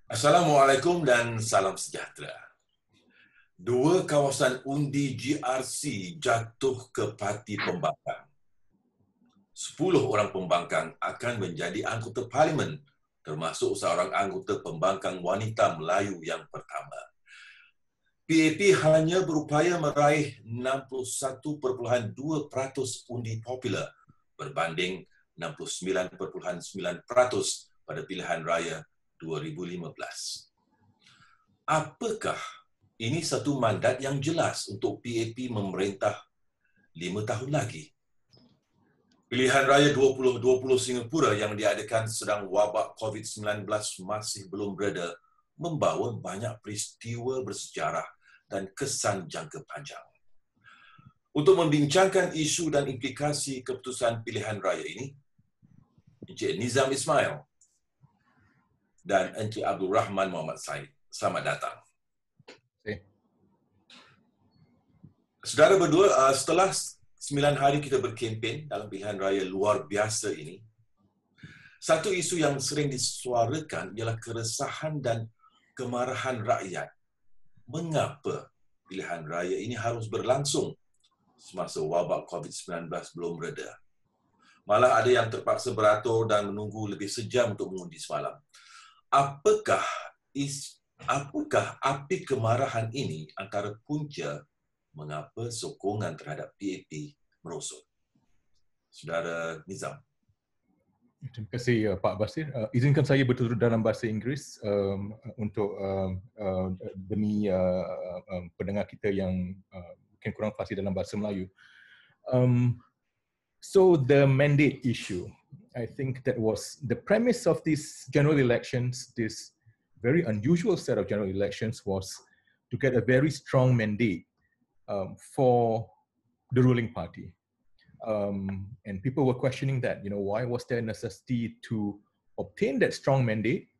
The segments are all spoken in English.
Assalamualaikum dan salam sejahtera. Dua kawasan undi GRC jatuh ke parti pembangkang. 10 orang pembangkang akan menjadi anggota parlimen, termasuk seorang anggota pembangkang wanita Melayu yang pertama. PAP hanya berupaya meraih 61.2% undi popular berbanding 69.9% pada pilihan raya 2015. Apakah ini satu mandat yang jelas untuk PAP memerintah 5 tahun lagi? Pilihan raya 2020 Singapura yang diadakan sedang wabak COVID-19 masih belum bereda membawa banyak peristiwa bersejarah dan kesan jangka panjang. Untuk membincangkan isu dan implikasi keputusan pilihan raya ini, Encik Nizam Ismail dan Encik Abdul Rahman Muhammad Said. Selamat datang. Saudara berdua, setelah 9 hari kita berkempen dalam pilihan raya luar biasa ini, satu isu yang sering disuarakan ialah keresahan dan kemarahan rakyat. Mengapa pilihan raya ini harus berlangsung semasa wabak COVID-19 belum reda? Malah ada yang terpaksa beratur dan menunggu lebih sejam untuk mengundi semalam. Apakah api kemarahan ini antara punca mengapa sokongan terhadap PAP merosot? Saudara Nizam. Terima kasih Pak Basir. Izinkan saya bertutur dalam bahasa Inggeris untuk demi pendengar kita yang mungkin kurang fasih dalam bahasa Melayu. So the mandate issue, I think that was the premise of these general elections, this very unusual set of general elections was to get a very strong mandate for the ruling party. And people were questioning that, why was there a necessity to obtain that strong mandate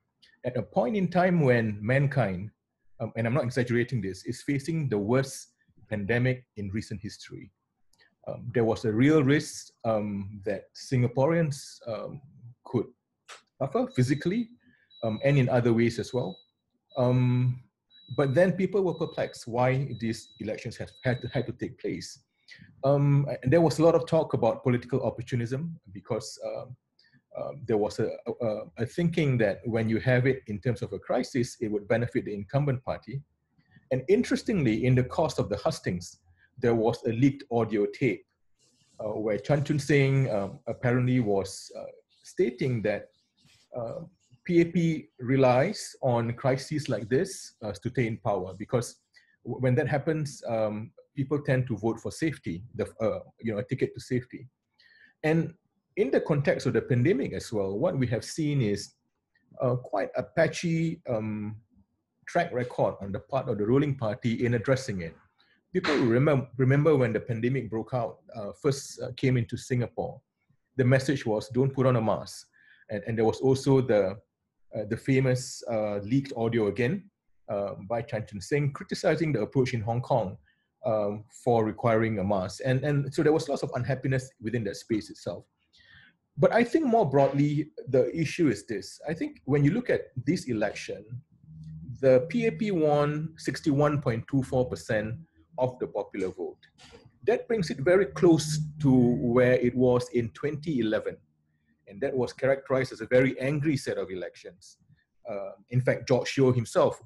at a point in time when mankind, and I'm not exaggerating this, is facing the worst pandemic in recent history. There was a real risk that Singaporeans could suffer physically and in other ways as well. But then people were perplexed why these elections had to take place. And there was a lot of talk about political opportunism because there was a thinking that when you have it in terms of a crisis, it would benefit the incumbent party. And interestingly, in the course of the hustings, there was a leaked audio tape where Chan Chun Sing apparently was stating that PAP relies on crises like this to stay in power, because when that happens, people tend to vote for safety, a ticket to safety. And in the context of the pandemic as well, what we have seen is quite a patchy track record on the part of the ruling party in addressing it. People remember when the pandemic broke out, first came into Singapore, the message was don't put on a mask. And there was also the famous leaked audio again by Chan Chun Sing criticizing the approach in Hong Kong for requiring a mask. And so there was lots of unhappiness within that space itself. But I think more broadly, the issue is this. I think when you look at this election, the PAP won 61.24% of the popular vote. That brings it very close to where it was in 2011. And that was characterized as a very angry set of elections. In fact, George Yeo himself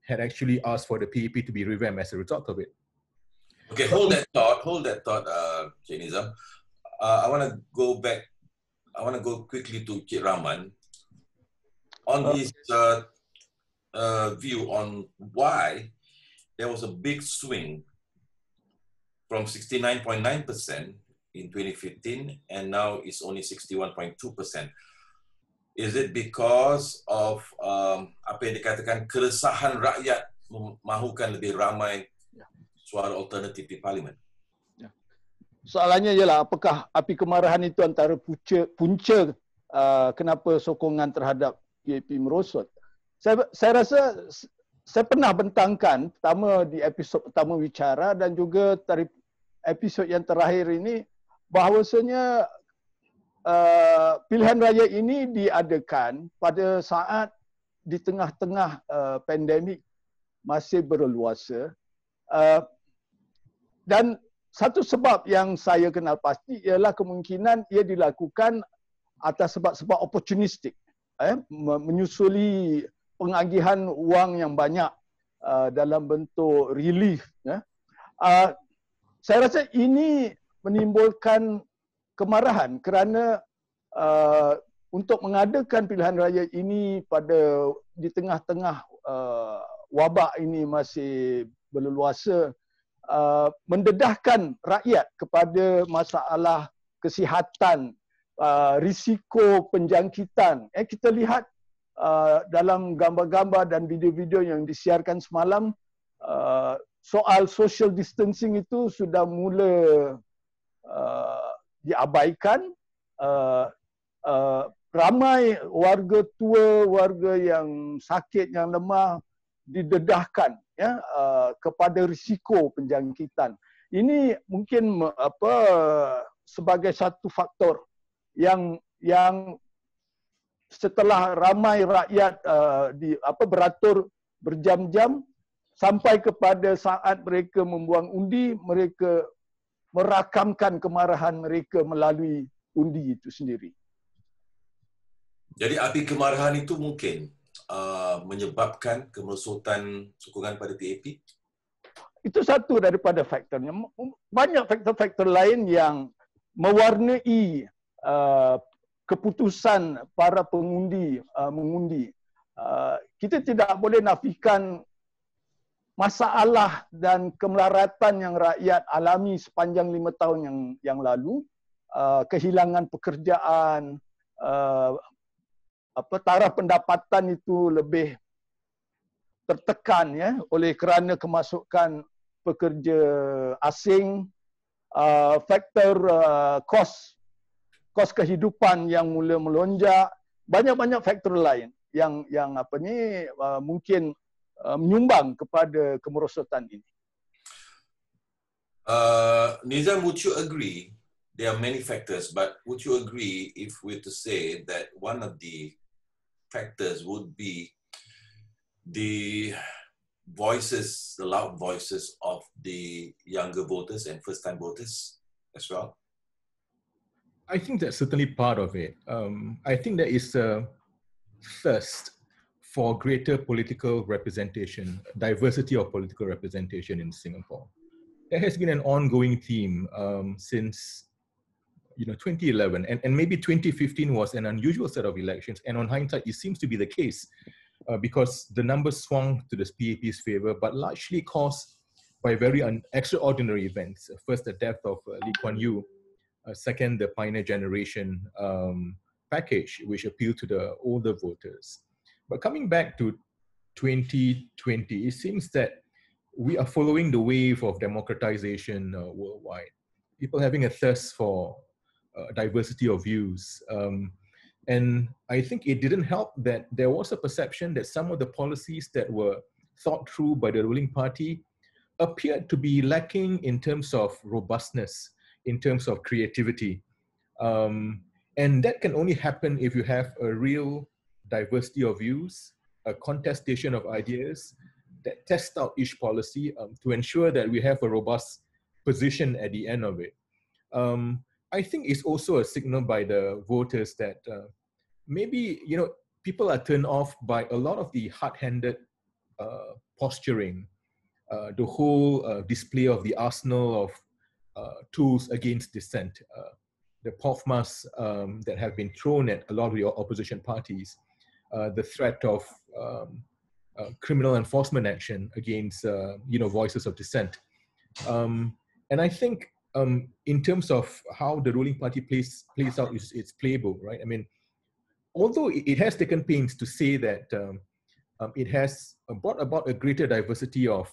had actually asked for the PAP to be revamped as a result of it. Okay, hold that thought, Cik Nizam. I want to go back. I want to go quickly to Cik Rahman on his view on why there was a big swing from 69.9% in 2015 and now it's only 61.2%. Is it because of apa yang dikatakan keresahan rakyat mahukan lebih ramai suara alternatif di parlimen? Soalannya ialah apakah api kemarahan itu antara punca kenapa sokongan terhadap PAP merosot. Saya rasa saya pernah bentangkan pertama di episod pertama Wicara dan juga dari episod yang terakhir ini bahawasanya pilihan raya ini diadakan pada saat di tengah-tengah pandemik masih berleluasa. Dan satu sebab yang saya kenal pasti ialah kemungkinan ia dilakukan atas sebab-sebab oportunistik, menyusuli pengagihan wang yang banyak dalam bentuk relief. Saya rasa ini menimbulkan kemarahan kerana untuk mengadakan pilihan raya ini di tengah-tengah wabak ini masih berleluasa, mendedahkan rakyat kepada masalah kesihatan, risiko penjangkitan. Kita lihat dalam gambar-gambar dan video-video yang disiarkan semalam, soal social distancing itu sudah mula diabaikan. Ramai warga tua, warga yang sakit, yang lemah didedahkan kepada risiko penjangkitan. Ini mungkin sebagai satu faktor yang setelah ramai rakyat beratur berjam-jam sampai kepada saat mereka membuang undi, mereka merakamkan kemarahan mereka melalui undi itu sendiri. Jadi api kemarahan itu mungkin menyebabkan kemerosotan sokongan pada PAP? Itu satu daripada faktornya. Banyak faktor-faktor lain yang mewarnai keputusan para pengundi mengundi. Kita tidak boleh nafikan masalah dan kemelaratan yang rakyat alami sepanjang 5 tahun yang lalu, kehilangan pekerjaan, taraf pendapatan itu lebih tertekan oleh kerana kemasukan pekerja asing, faktor kos kehidupan yang mula melonjak, banyak-banyak faktor lain yang mungkin menyumbang kepada kemerosotan ini. Nizam, would you agree there are many factors, but would you agree if we're to say that one of the factors would be the voices, the loud voices of the younger voters and first-time voters as well? I think that's certainly part of it. I think there is a thirst for greater political representation, diversity of political representation in Singapore. There has been an ongoing theme since 2011, and maybe 2015 was an unusual set of elections, and on hindsight, it seems to be the case because the numbers swung to the PAP's favor, but largely caused by very extraordinary events. First, the death of Lee Kuan Yew. Second, the Pioneer Generation package, which appealed to the older voters. But coming back to 2020, it seems that we are following the wave of democratization worldwide. People having a thirst for diversity of views. And I think it didn't help that there was a perception that some of the policies that were thought through by the ruling party appeared to be lacking in terms of robustness, in terms of creativity. And that can only happen if you have a real diversity of views, a contestation of ideas that test out each policy to ensure that we have a robust position at the end of it. I think it's also a signal by the voters that maybe, people are turned off by a lot of the hard-handed posturing, the whole display of the arsenal of tools against dissent, the POFMAs that have been thrown at a lot of the opposition parties, the threat of criminal enforcement action against voices of dissent. And I think in terms of how the ruling party plays out its playbook, right? I mean, although it has taken pains to say that it has brought about a greater diversity of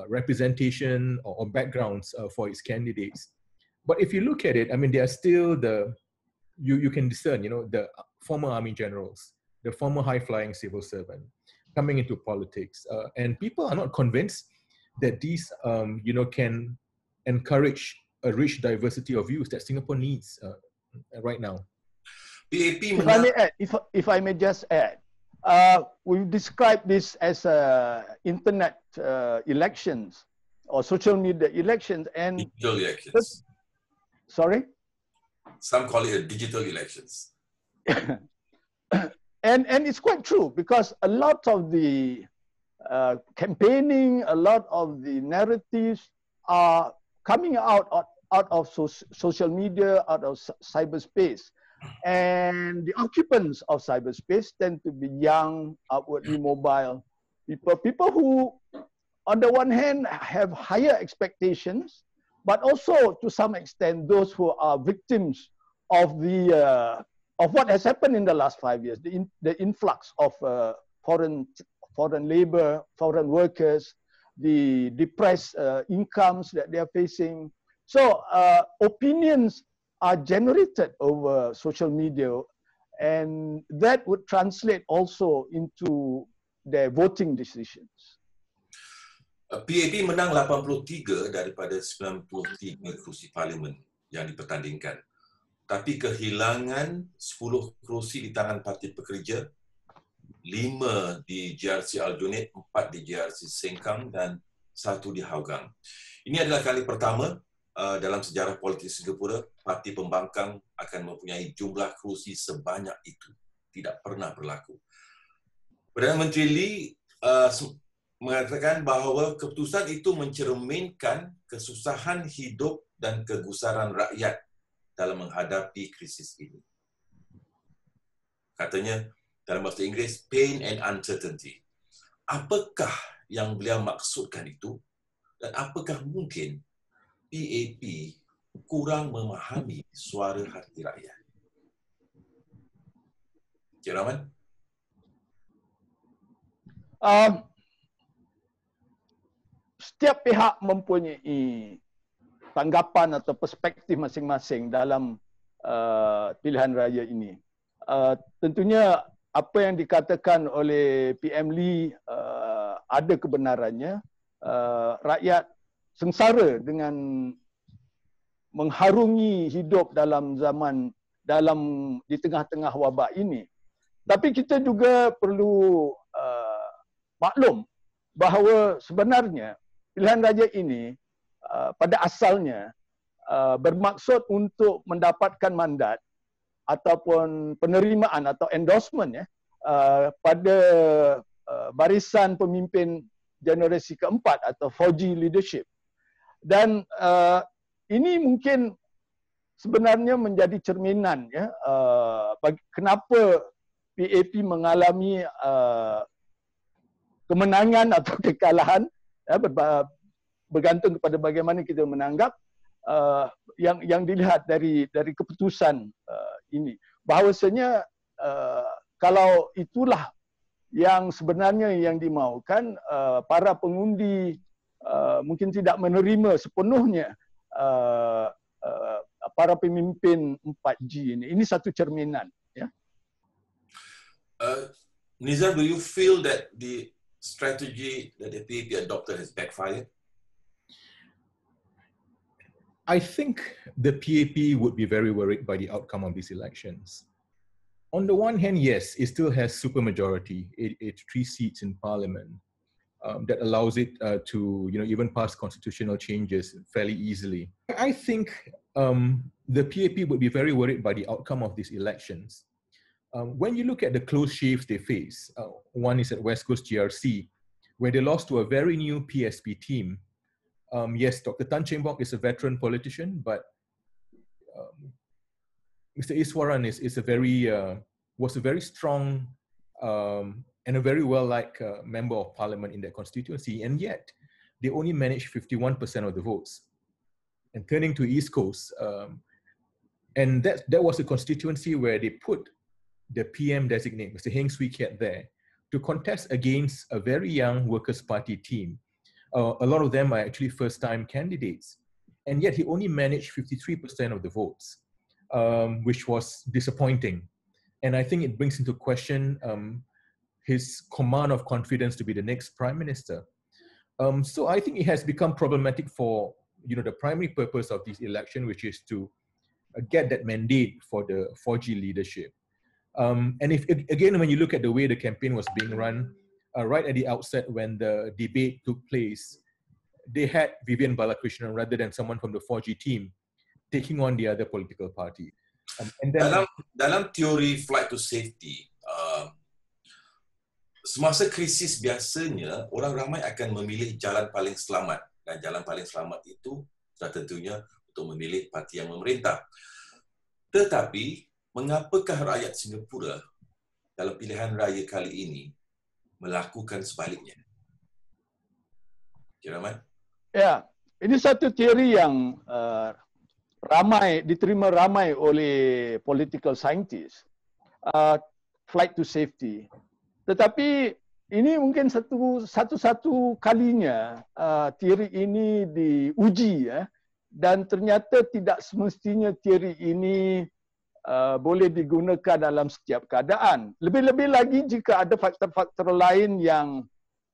representation or backgrounds for its candidates. But if you look at it, I mean, there are still you can discern, the former army generals, the former high-flying civil servant coming into politics. And people are not convinced that these, can encourage a rich diversity of views that Singapore needs, right now. PAP If I may add, if I may just add, we've described this as internet elections or social media elections, and digital elections. Sorry? Some call it a digital elections. And it's quite true, because a lot of the campaigning, a lot of the narratives are coming out of social media, out of cyberspace. And the occupants of cyberspace tend to be young, outwardly mobile people who, on the one hand, have higher expectations, but also to some extent those who are victims of what has happened in the last 5 years, the influx of foreign labor, foreign workers, the depressed incomes that they are facing. So opinions are generated over social media, and that would translate also into their voting decisions. PAP menang 83 daripada 93 kerusi parlimen yang dipertandingkan. Tapi kehilangan 10 kerusi di tangan Parti Pekerja, 5 di GRC Aljunied, 4 di GRC Sengkang dan 1 di Hougang. Ini adalah kali pertama dalam sejarah politik Singapura, Parti Pembangkang akan mempunyai jumlah kerusi sebanyak itu. Tidak pernah berlaku. Perdana Menteri Lee mengatakan bahawa keputusan itu mencerminkan kesusahan hidup dan kegusaran rakyat dalam menghadapi krisis ini. Katanya dalam bahasa Inggeris, pain and uncertainty. Apakah yang beliau maksudkan itu? Dan apakah mungkin PAP kurang memahami suara hati rakyat? Cik Rahman? Setiap pihak mempunyai tanggapan atau perspektif masing-masing dalam pilihan raya ini. Tentunya apa yang dikatakan oleh PM Lee ada kebenarannya. Rakyat sengsara dengan mengharungi hidup dalam di tengah-tengah wabak ini. Tapi kita juga perlu maklum bahawa sebenarnya pilihan raya ini pada asalnya bermaksud untuk mendapatkan mandat ataupun penerimaan atau endorsement pada barisan pemimpin generasi keempat atau 4G leadership. Dan ini mungkin sebenarnya menjadi cerminan kenapa PAP mengalami kemenangan atau kekalahan, bergantung kepada bagaimana kita menanggap yang dilihat dari keputusan ini. Bahawasanya kalau itulah yang sebenarnya yang dimaukan, para pengundi mungkin tidak menerima sepenuhnya para pemimpin 4G ini. Ini satu cerminan. Ya. Nizar, do you feel that the strategy that the PAP adopted has backfired? I think the PAP would be very worried by the outcome of these elections. On the one hand, yes, it still has supermajority. It's 3 seats in parliament that allows it to, even pass constitutional changes fairly easily. I think the PAP would be very worried by the outcome of these elections. When you look at the close shaves they face, one is at West Coast GRC, where they lost to a very new PSP team. Yes, Dr. Tan Cheng Bock is a veteran politician, but Mr. Iswaran was a very strong and a very well-liked member of parliament in that constituency, and yet they only managed 51% of the votes. And turning to East Coast, and that was a constituency where they put the PM designate, Mr. Heng Swee Keat, there to contest against a very young Workers' Party team. A lot of them are actually first-time candidates, and yet he only managed 53% of the votes, which was disappointing. And I think it brings into question his command of confidence to be the next prime minister. So I think it has become problematic for the primary purpose of this election, which is to get that mandate for the 4G leadership. And if again, when you look at the way the campaign was being run, right at the outset when the debate took place, they had Vivian Balakrishnan rather than someone from the 4G team taking on the other political party. And then dalam teori flight to safety, semasa krisis biasanya orang ramai akan memilih jalan paling selamat, dan jalan paling selamat itu sudah tentunya untuk memilih parti yang memerintah. Tetapi mengapakah rakyat Singapura dalam pilihan raya kali ini melakukan sebaliknya? Cik Rahman? Ya, ini satu teori yang diterima ramai oleh political scientists, flight to safety. Tetapi ini mungkin satu-satu kalinya teori ini diuji, dan ternyata tidak semestinya teori ini boleh digunakan dalam setiap keadaan. Lebih-lebih lagi jika ada faktor-faktor lain yang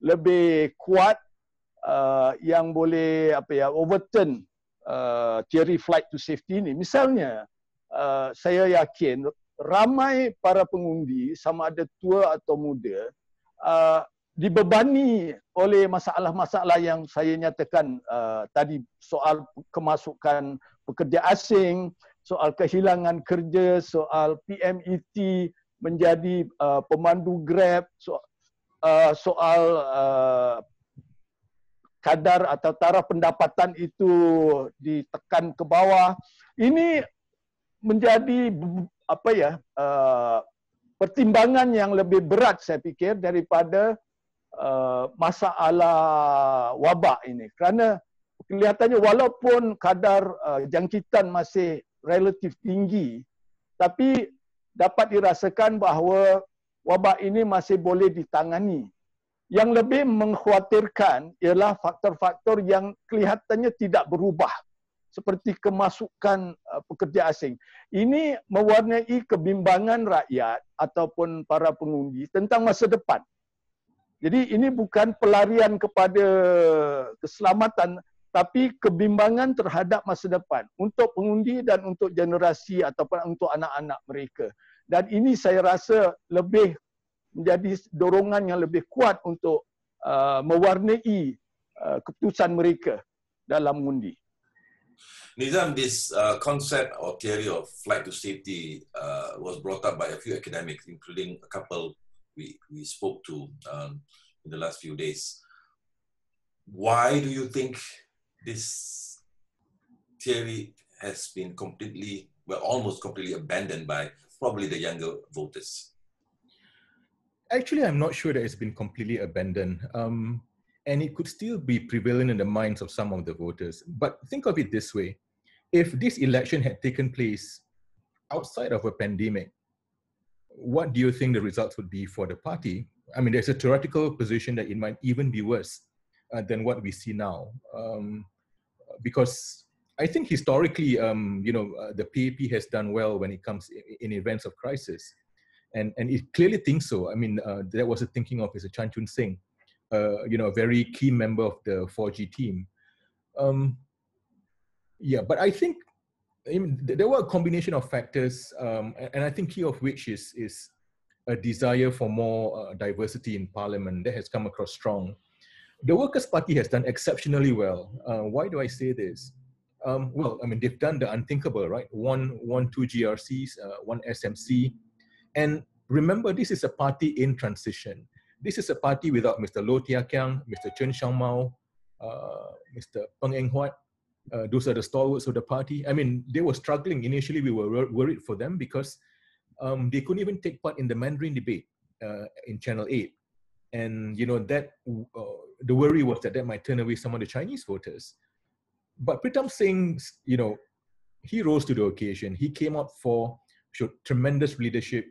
lebih kuat yang boleh overturn teori flight to safety ini. Misalnya, saya yakin ramai para pengundi, sama ada tua atau muda, dibebani oleh masalah-masalah yang saya nyatakan tadi, soal kemasukan pekerja asing, soal kehilangan kerja, soal PMET menjadi pemandu Grab, soal kadar atau taraf pendapatan itu ditekan ke bawah. Ini menjadi pertimbangan yang lebih berat, saya fikir, daripada masalah wabak ini. Kerana kelihatannya walaupun kadar jangkitan masih relatif tinggi, tapi dapat dirasakan bahawa wabak ini masih boleh ditangani. Yang lebih mengkhawatirkan ialah faktor-faktor yang kelihatannya tidak berubah, seperti kemasukan pekerja asing. Ini mewarnai kebimbangan rakyat ataupun para pengundi tentang masa depan. Jadi ini bukan pelarian kepada keselamatan, tapi kebimbangan terhadap masa depan untuk pengundi dan untuk generasi ataupun untuk anak-anak mereka. Dan ini saya rasa lebih menjadi dorongan yang lebih kuat untuk mewarnai keputusan mereka dalam mengundi. Nizam, this concept or theory of flight to safety was brought up by a few academics, including a couple we spoke to in the last few days. Why do you think this theory has been almost completely abandoned by probably the younger voters? Actually, I'm not sure that it's been completely abandoned. And it could still be prevalent in the minds of some of the voters. But think of it this way. If this election had taken place outside of a pandemic, what do you think the results would be for the party? I mean, there's a theoretical position that it might even be worse than what we see now. Because I think historically, the PAP has done well when it comes in events of crisis. And it clearly thinks so. I mean, that was the thinking of Mr. Chan Chun Sing, a very key member of the 4G team. But I think there were a combination of factors, and I think key of which is a desire for more diversity in parliament that has come across strong. The Workers' Party has done exceptionally well. Why do I say this? They've done the unthinkable, right? Won 2 GRCs, 1 SMC. And remember, this is a party in transition. This is a party without Mr. Loh Tia Kiang, Mr. Chen Xiang Mao, Mr. Peng Eng Huat. Those are the stalwarts of the party. I mean, they were struggling. Initially, we were worried for them because they couldn't even take part in the Mandarin debate in Channel 8. And, the worry was that might turn away some of the Chinese voters. But Pritam Singh, he rose to the occasion. He came out showed tremendous leadership,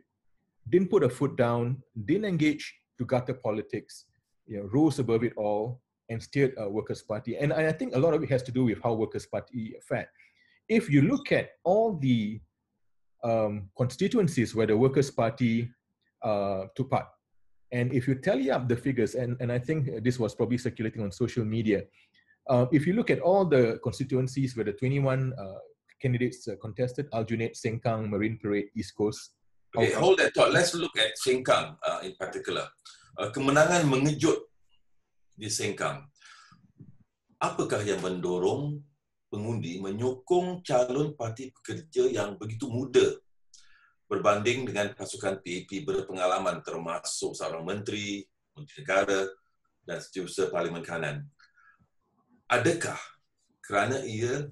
didn't put a foot down, didn't engage to gutter politics, rose above it all and steered a Workers' Party. And I think a lot of it has to do with how Workers' Party fared. If you look at all the constituencies where the Workers' Party took part, and if you tally up the figures, and I think this was probably circulating on social media, if you look at all the constituencies where the 21 candidates contested, Aljunied, Sengkang, Marine Parade, East Coast. Okay, hold that thought. Let's look at Sengkang in particular. Kemenangan mengejut di Sengkang. Apakah yang mendorong pengundi menyokong calon parti pekerja yang begitu muda berbanding dengan pasukan PAP berpengalaman termasuk seorang menteri, menteri negara dan setiausaha Parlimen Kanan? Adakah kerana ia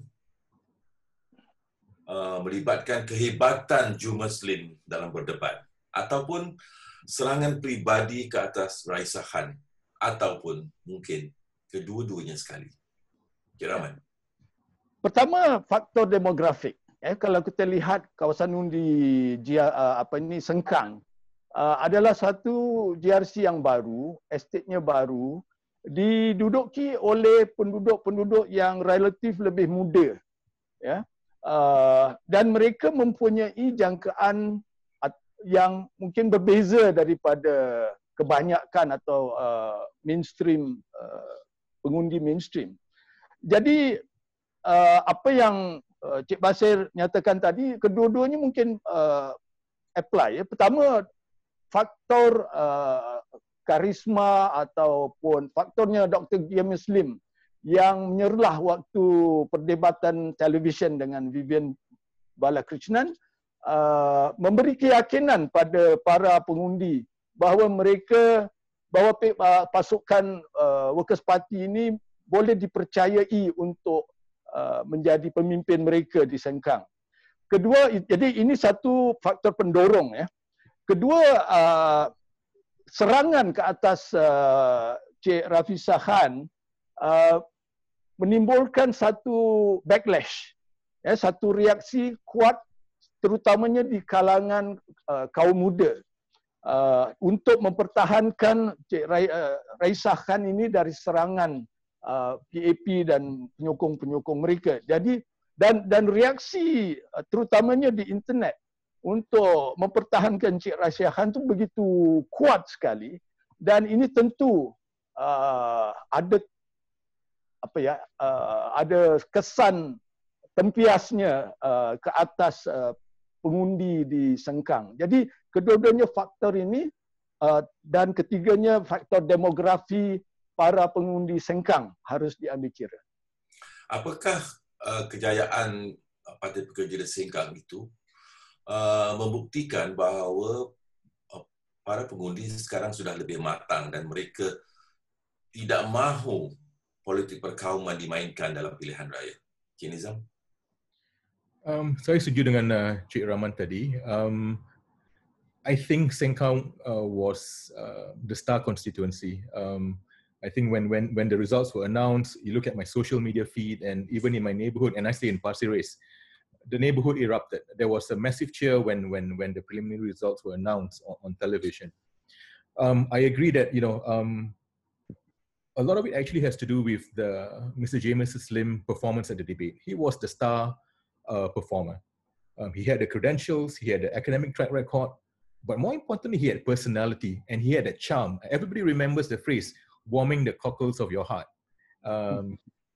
melibatkan kehebatan Ju Muslim dalam berdebat ataupun serangan peribadi ke atas Raisa Khan ataupun mungkin kedua-duanya sekali? Cik Rahman. Pertama, faktor demografik. Kalau kita lihat kawasan undi Sengkang adalah satu GRC yang baru, estetnya baru, diduduki oleh penduduk-penduduk yang relatif lebih muda. Ya. Dan mereka mempunyai jangkaan yang mungkin berbeza daripada kebanyakan atau mainstream, pengundi mainstream. Jadi apa yang Cik Basir nyatakan tadi, kedua-duanya mungkin apply. Pertama, faktor karisma ataupun faktornya Dr. Gia Muslim yang menyerlah waktu perdebatan televisyen dengan Vivian Balakrishnan memberi keyakinan pada para pengundi bahawa pasukan Workers' Party ini boleh dipercayai untuk menjadi pemimpin mereka di Sengkang. Kedua, jadi ini satu faktor pendorong. Ya. Kedua, serangan ke atas Cik Rafisah Khan menimbulkan satu backlash, ya, satu reaksi kuat terutamanya di kalangan kaum muda untuk mempertahankan Cik Raisah Khan ini dari serangan PAP dan penyokong-penyokong mereka. Jadi dan reaksi terutamanya di internet untuk mempertahankan Cik Raisah Khan itu begitu kuat sekali, dan ini tentu ada kesan tempiasnya ke atas pengundi di Sengkang. Jadi kedua-duanya faktor ini dan ketiganya faktor demografi para pengundi Sengkang harus diambil kira. Apakah kejayaan Parti Pekerja di Sengkang itu membuktikan bahawa para pengundi sekarang sudah lebih matang dan mereka tidak mahu politik perkauman dimainkan dalam pilihan raya? Cik Nizam? Saya setuju dengan Cik Rahman tadi. I think Sengkang was the star constituency. I think when the results were announced, you look at my social media feed and even in my neighborhood, and I stay in Pasir Ris, the neighborhood erupted. There was a massive cheer when the preliminary results were announced on television. I agree that a lot of it actually has to do with Mr. James Slim performance at the debate. He was the star performer. He had the credentials, he had the academic track record, but more importantly, he had personality and he had a charm. Everybody remembers the phrase, warming the cockles of your heart.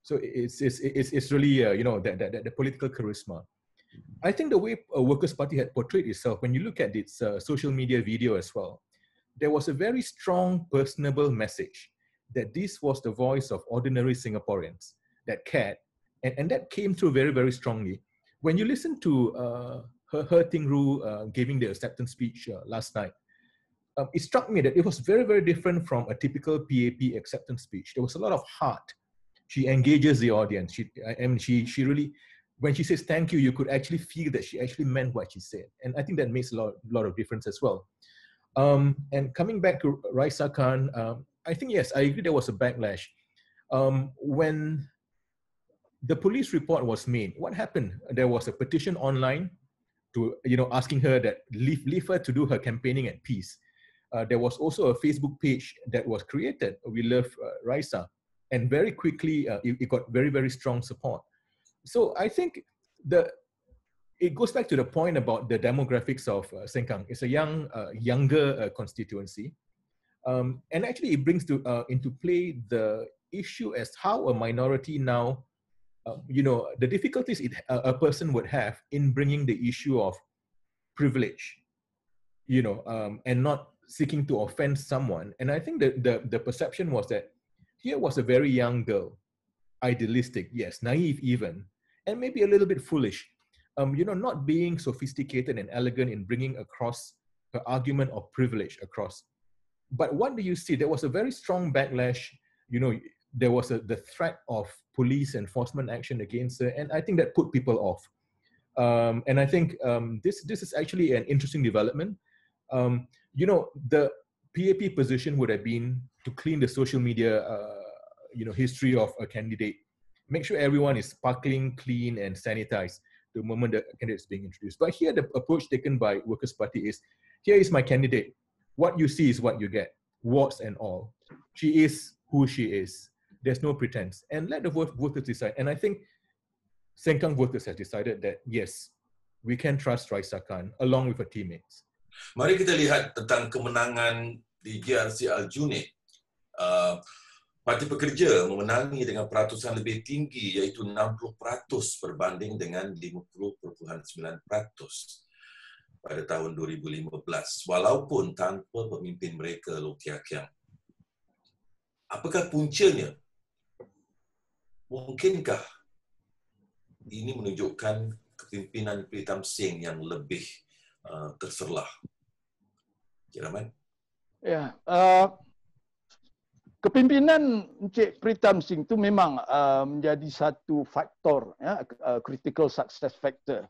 So it's really the political charisma. I think the way Workers' Party had portrayed itself, when you look at its social media video as well, there was a very strong personable message that this was the voice of ordinary Singaporeans that cared, and that came through very, very strongly. When you listen to Her Ting Ru giving the acceptance speech last night, it struck me that it was very, very different from a typical PAP acceptance speech. There was a lot of heart. She engages the audience. She really, when she says thank you, you could actually feel that she actually meant what she said. And I think that makes a lot of difference as well. And coming back to Raisa Khan, I think, yes, I agree there was a backlash. When the police report was made, what happened? There was a petition online to, asking her that leave her to do her campaigning at peace. There was also a Facebook page that was created, We Love Raisa, and very quickly it got very, very strong support. So I think it goes back to the point about the demographics of Sengkang. It's a younger constituency. And actually it brings into play the issue as how a minority now the difficulties a person would have in bringing the issue of privilege, and not seeking to offend someone. And I think that the perception was that here was a very young girl, idealistic, yes, naive even, and maybe a little bit foolish, not being sophisticated and elegant in bringing across her argument of privilege across. But what do you see? There was a very strong backlash. There was the threat of police enforcement action against her, and I think that put people off. And I think this is actually an interesting development. The PAP position would have been to clean the social media, history of a candidate, make sure everyone is sparkling, clean, and sanitized the moment the candidate is being introduced. But here, the approach taken by Workers' Party is, here is my candidate. What you see is what you get, warts and all. She is who she is. There's no pretense. And let the voters decide. And I think Sengkang voters have decided that, yes, we can trust Raisa Khan along with her teammates. Mari kita lihat tentang kemenangan di GRC Aljunied. Parti Pekerja memenangi dengan peratusan lebih tinggi, iaitu 60% berbanding dengan 50.9% pada tahun 2015, walaupun tanpa pemimpin mereka, Loh Tia Kiang. Apakah puncanya? Mungkinkah ini menunjukkan kepimpinan Pritam Singh yang lebih terserlah? Cik Rahman? Ya, kepimpinan Encik Pritam Singh itu memang menjadi satu faktor, critical success factor.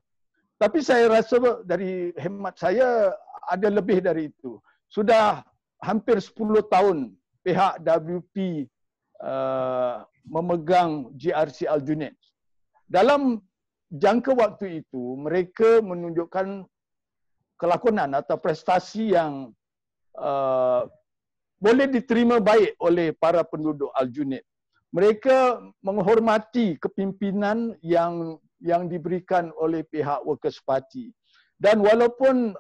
Tapi saya rasa dari hemat saya ada lebih dari itu. Sudah hampir 10 tahun pihak WP memegang GRC Aljunied. Dalam jangka waktu itu, mereka menunjukkan kelakonan atau prestasi yang boleh diterima baik oleh para penduduk Aljunied. Mereka menghormati kepimpinan yang diberikan oleh pihak Workers' Party. Dan walaupun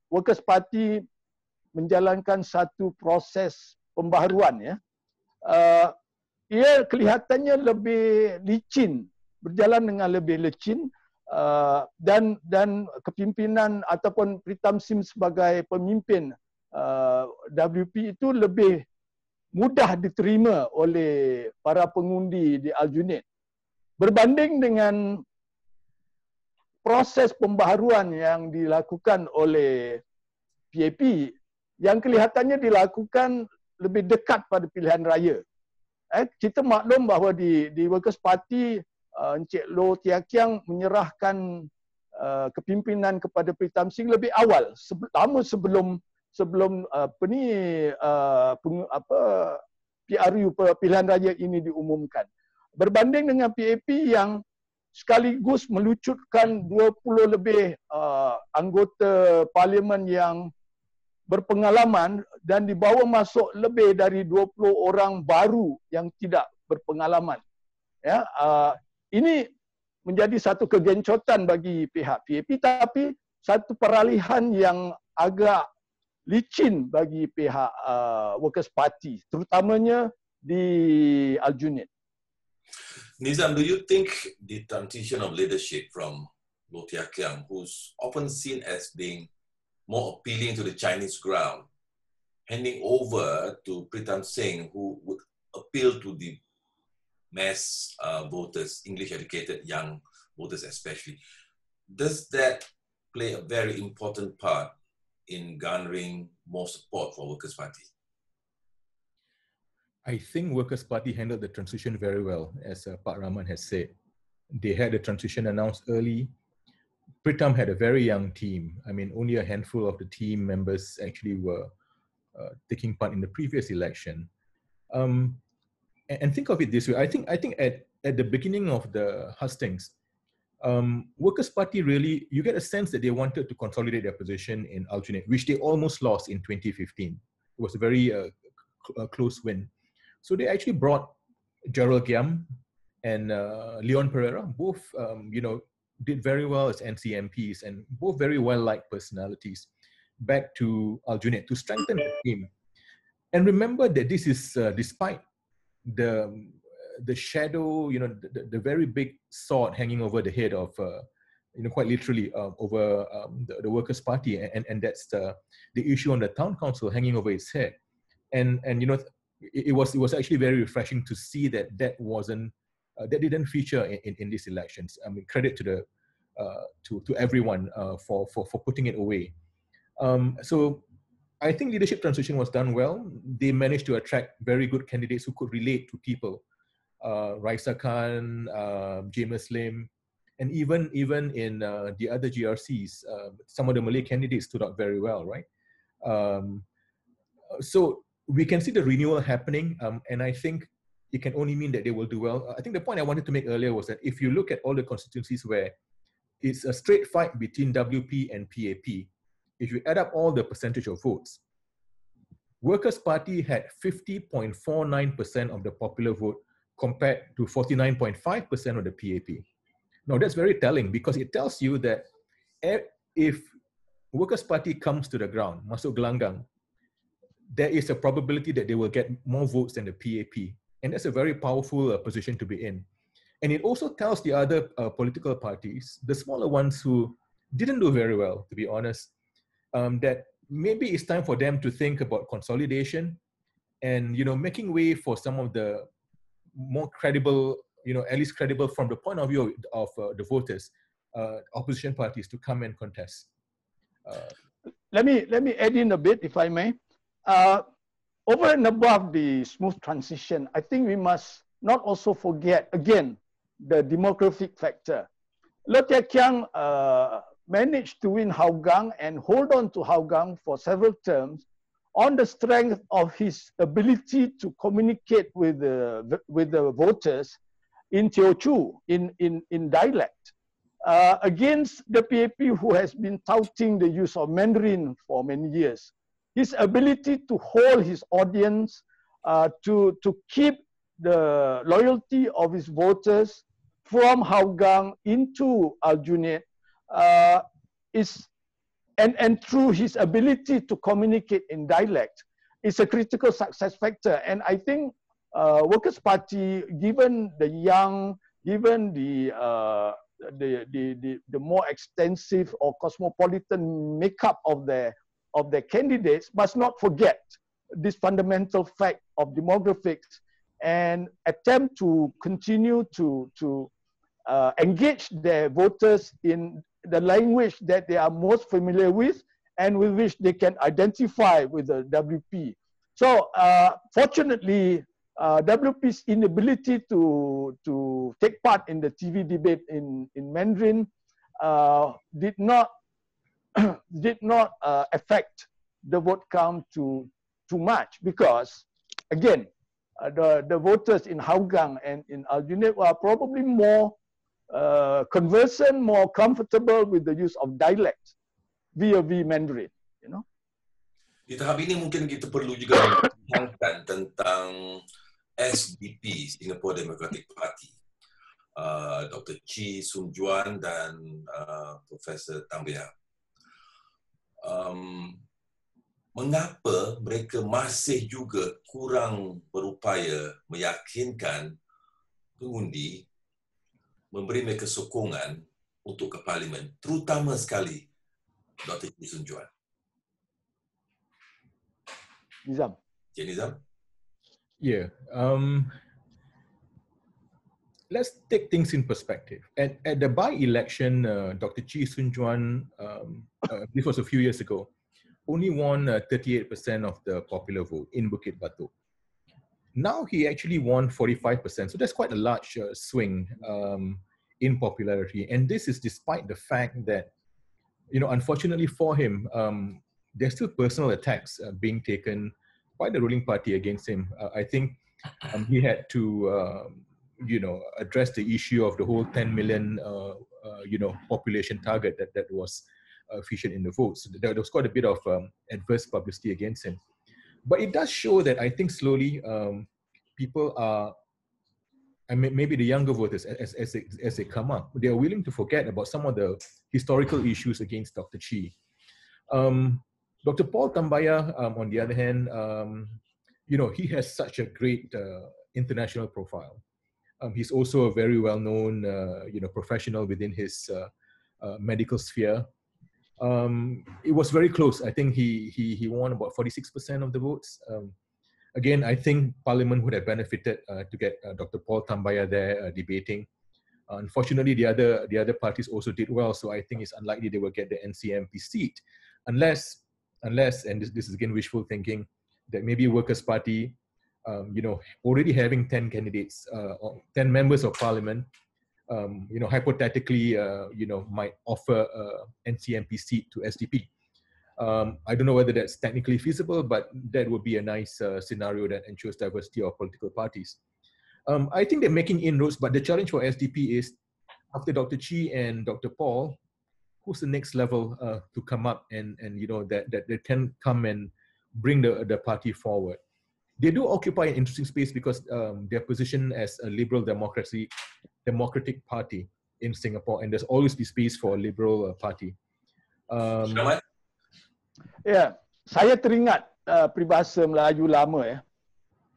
Workers' Party menjalankan satu proses pembaharuan, ia kelihatannya lebih licin, berjalan dengan lebih licin, dan kepimpinan ataupun Pritam Singh sebagai pemimpin WP itu lebih mudah diterima oleh para pengundi di Aljunied berbanding dengan proses pembaharuan yang dilakukan oleh PAP yang kelihatannya dilakukan lebih dekat pada pilihan raya. Kita maklum bahawa di Workers' Party, Encik Loh Tia Kiang menyerahkan kepimpinan kepada Pritam Singh lebih awal, lama sebelum PRU, pilihan raya ini diumumkan. Berbanding dengan PAP yang sekaligus melucutkan 20 lebih anggota parlimen yang berpengalaman dan dibawa masuk lebih dari 20 orang baru yang tidak berpengalaman. Ini menjadi satu kegencotan bagi pihak PAP, tapi satu peralihan yang agak licin bagi pihak Workers' Party, terutamanya di Aljunied. Nizam, do you think the transition of leadership from Loh Tia Kiang, who's often seen as being more appealing to the Chinese ground, handing over to Pritam Singh, who would appeal to the mass voters, English-educated young voters especially, does that play a very important part in garnering more support for Workers' Party? I think Workers' Party handled the transition very well, as Pak Rahman has said. They had the transition announced early. Pritam had a very young team. I mean, only a handful of the team members actually were taking part in the previous election. And think of it this way. I think at the beginning of the hustings, Workers' Party really, you get a sense that they wanted to consolidate their position in Aljunied, which they almost lost in 2015. It was a very close win. So they actually brought Gerald Giam and Leon Pereira, both did very well as NCMPs and both very well-liked personalities, back to Aljunied to strengthen the team. And remember that this is despite the the shadow, the very big sword hanging over the head of, quite literally over the Workers' Party, and that's the issue on the town council hanging over its head. And it was actually very refreshing to see that that didn't feature in these elections. I mean, credit to to everyone for putting it away. So I think leadership transition was done well. They managed to attract very good candidates who could relate to people. Raisa Khan, James Lim, and even in the other GRCs, some of the Malay candidates stood up very well, right? So we can see the renewal happening, and I think it can only mean that they will do well. I think the point I wanted to make earlier was that if you look at all the constituencies where it's a straight fight between WP and PAP, if you add up all the percentage of votes, Workers' Party had 50.49% of the popular vote compared to 49.5% of the PAP. Now that's very telling because it tells you that if Workers' Party comes to the ground, masuk gelanggang, there is a probability that they will get more votes than the PAP. And that's a very powerful position to be in. And it also tells the other political parties, the smaller ones who didn't do very well, to be honest, that maybe it's time for them to think about consolidation and, making way for some of the more credible, at least credible from the point of view of the voters, opposition parties to come and contest. Let me add in a bit, if I may. Over and above the smooth transition, I think we must not also forget, again, the demographic factor. Loh Thia Khiang managed to win Hougang and hold on to Hougang for several terms on the strength of his ability to communicate with the voters in Teochew, in dialect, against the PAP who has been touting the use of Mandarin for many years. His ability to hold his audience, to keep the loyalty of his voters from Hougang into Aljunied and through his ability to communicate in dialect is a critical success factor. And I think Workers' Party, given the young, given the more extensive or cosmopolitan makeup of their candidates, must not forget this fundamental fact of demographics and attempt to continue to engage their voters in the language that they are most familiar with and with which they can identify with the WP. So fortunately, WP's inability to take part in the TV debate in Mandarin did not affect the vote count too much, because again, the voters in Hougang and in Aljunied were probably more conversant, more comfortable with the use of dialect via Mandarin, Di tahap ini mungkin kita perlu juga memperhatikan tentang SDP, Singapore Democratic Party, Dr. Chee Soon Juan dan Profesor Tambaya. Mengapa mereka masih juga kurang berupaya meyakinkan pengundi, memberi mereka sokongan untuk ke Parlimen, terutama sekali Dr. Chee Soon Juan? Nizam. Cik Nizam? Yeah. Let's take things in perspective. At the by-election, Dr. Chee Soon Juan, this was a few years ago, only won 38% of the popular vote in Bukit Batok. Now he actually won 45%, so that's quite a large swing in popularity. And this is despite the fact that, unfortunately for him, there's still personal attacks being taken by the ruling party against him. I think he had to, address the issue of the whole 10 million, population target that was featured in the votes. So there was quite a bit of adverse publicity against him. But it does show that I think slowly people are, maybe the younger voters, as they come up, they are willing to forget about some of the historical issues against Dr. Chee. Dr. Paul Tambaya, on the other hand, he has such a great international profile. He's also a very well-known, professional within his medical sphere. It was very close. I think he won about 46% of the votes. Again, I think Parliament would have benefited to get Dr. Paul Tambaya there debating. Unfortunately, the other parties also did well, so I think it's unlikely they will get the NCMP seat, unless, and this is again wishful thinking, that maybe Workers' Party, already having 10 candidates, or 10 members of Parliament, hypothetically, might offer a NCMP seat to SDP. I don't know whether that's technically feasible, but that would be a nice scenario that ensures diversity of political parties. I think they're making inroads, but the challenge for SDP is, after Dr. Chi and Dr. Paul, who's the next level to come up and that they can come and bring the party forward. They do occupy an interesting space because their position as a liberal democratic party in Singapore, and there's always be space for a liberal party. Ya, saya teringat peribahasa Melayu lama ya,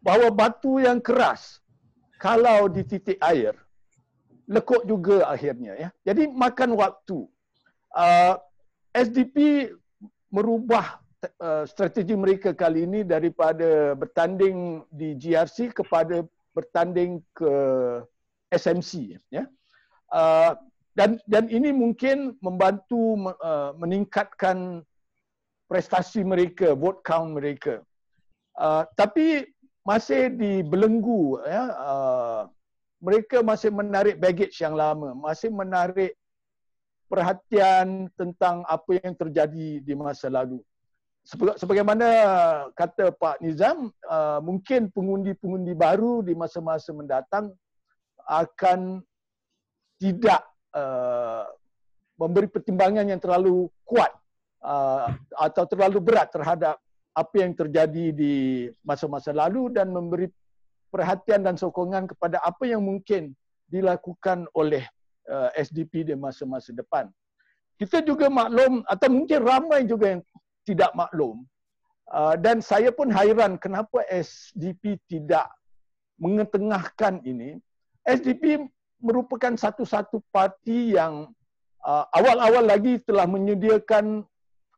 bahawa batu yang keras kalau di titik air lekuk juga akhirnya ya. Jadi makan waktu. SDP merubah strategi mereka kali ini daripada bertanding di GRC kepada bertanding ke SMC ya. Dan ini mungkin membantu meningkatkan prestasi mereka, vote count mereka. Tapi masih dibelenggu ya, mereka masih menarik baggage yang lama, masih menarik perhatian tentang apa yang terjadi di masa lalu. Sebagaimana kata Pak Nizam, mungkin pengundi-pengundi baru di masa-masa mendatang akan tidak memberi pertimbangan yang terlalu kuat atau terlalu berat terhadap apa yang terjadi di masa-masa lalu dan memberi perhatian dan sokongan kepada apa yang mungkin dilakukan oleh SDP di masa-masa depan. Kita juga maklum, atau mungkin ramai juga yang tidak maklum, dan saya pun hairan kenapa SDP tidak mengetengahkan ini. SDP merupakan satu-satu parti yang awal-awal lagi telah menyediakan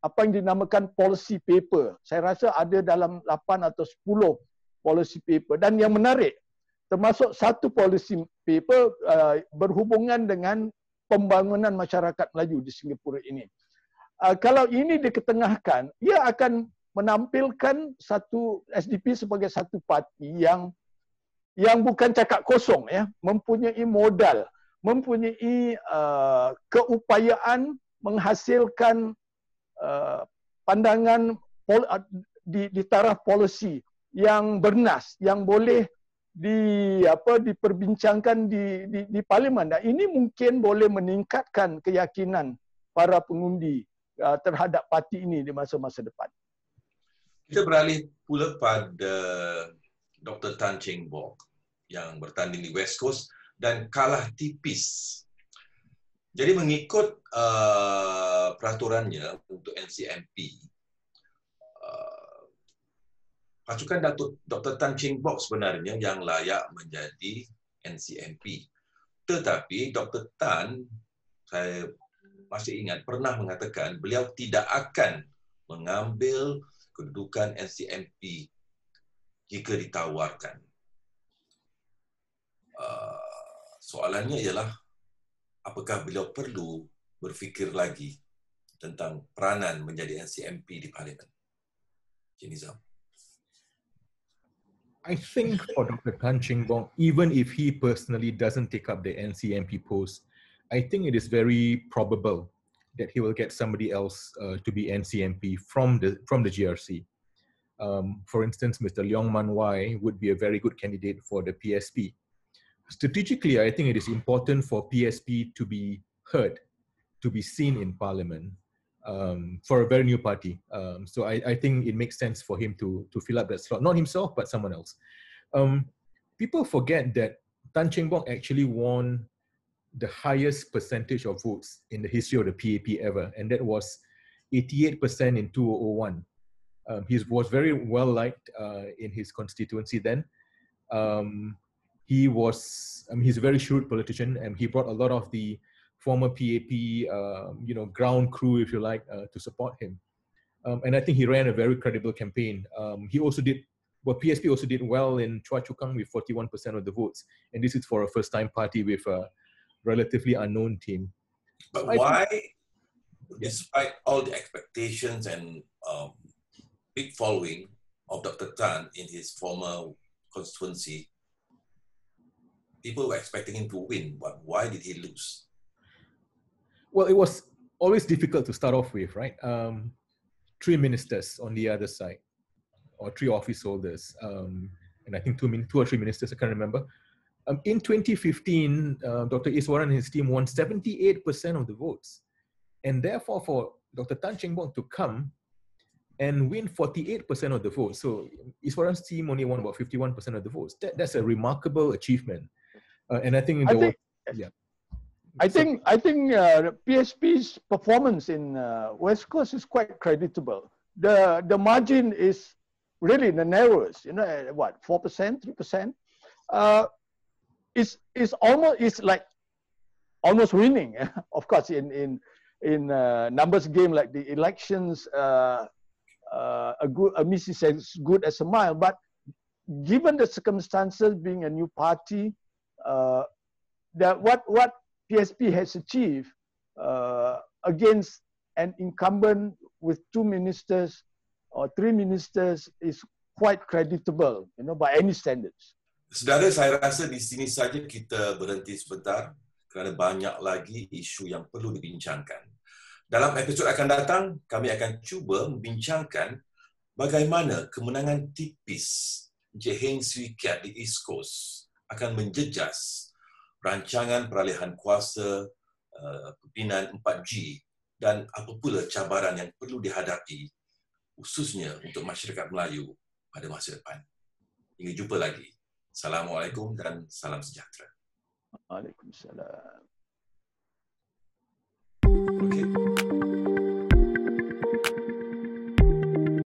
apa yang dinamakan policy paper. Saya rasa ada dalam 8 atau 10 policy paper. Dan yang menarik, termasuk satu policy paper berhubungan dengan pembangunan masyarakat Melayu di Singapura ini. Kalau ini diketengahkan, ia akan menampilkan satu SDP sebagai satu parti yang bukan cakap kosong ya, mempunyai modal, mempunyai keupayaan menghasilkan pandangan di taraf polisi yang bernas, yang boleh diperbincangkan di parlimen. Dan ini mungkin boleh meningkatkan keyakinan para pengundi terhadap parti ini di masa-masa depan. Kita beralih pula pada Dr. Tan Cheng Bock yang bertanding di West Coast dan kalah tipis. Jadi mengikut peraturannya untuk NCMP, pasukan Dr. Tan Cheng Bock sebenarnya yang layak menjadi NCMP. Tetapi Dr. Tan, saya masih ingat, pernah mengatakan beliau tidak akan mengambil kedudukan NCMP jika ditawarkan. Soalannya ialah, apakah beliau perlu berfikir lagi tentang peranan menjadi NCMP di Parlimen? Encik Nizam. I think for Dr. Tan Cheng Bock, even if he personally doesn't take up the NCMP post, I think it is very probable that he will get somebody else to be NCMP from the GRC. For instance, Mr. Leong Man Wai would be a very good candidate for the PSP. Strategically, I think it is important for PSP to be heard, to be seen in Parliament for a very new party. So I think it makes sense for him to fill up that slot. Not himself, but someone else. People forget that Tan Cheng Bock actually won the highest percentage of votes in the history of the PAP ever, and that was 88% in 2001. He was very well liked in his constituency then. he was, he's a very shrewd politician, and he brought a lot of the former PAP, ground crew, if you like, to support him. And I think he ran a very credible campaign. He also did, PSP also did well in Choa Chu Kang with 41% of the votes. And this is for a first-time party with a relatively unknown team. But why, despite all the expectations and big following of Dr. Tan in his former constituency, people were expecting him to win, but why did he lose? Well, it was always difficult to start off with, right? 3 ministers on the other side, or 3 office holders, and I think 2 or 3 ministers, I can't remember. In 2015, Dr. Iswaran and his team won 78% of the votes. And therefore, for Dr. Tan Cheng Bock to come and win 48% of the votes, so Iswaran's team only won about 51% of the votes. That's a remarkable achievement. And I think I think PSP's performance in West Coast is quite creditable. The margin is really the narrowest. 4%, 3%. It's like almost winning. Of course, in numbers game like the elections, a miss is as good as a mile. But given the circumstances, being a new party, that what PSP has achieved against an incumbent with 2 ministers or 3 ministers is quite creditable, by any standards. Saudara, saya rasa di sini saja kita berhenti sebentar kerana banyak lagi isu yang perlu dibincangkan. Dalam episod akan datang, kami akan cuba membincangkan bagaimana kemenangan tipis Encik Heng Swee Keat di East Coast akan menjejas rancangan peralihan kuasa pimpinan 4G dan apa pula cabaran yang perlu dihadapi khususnya untuk masyarakat Melayu pada masa depan. Hingga jumpa lagi. Assalamualaikum dan salam sejahtera. Waalaikumsalam.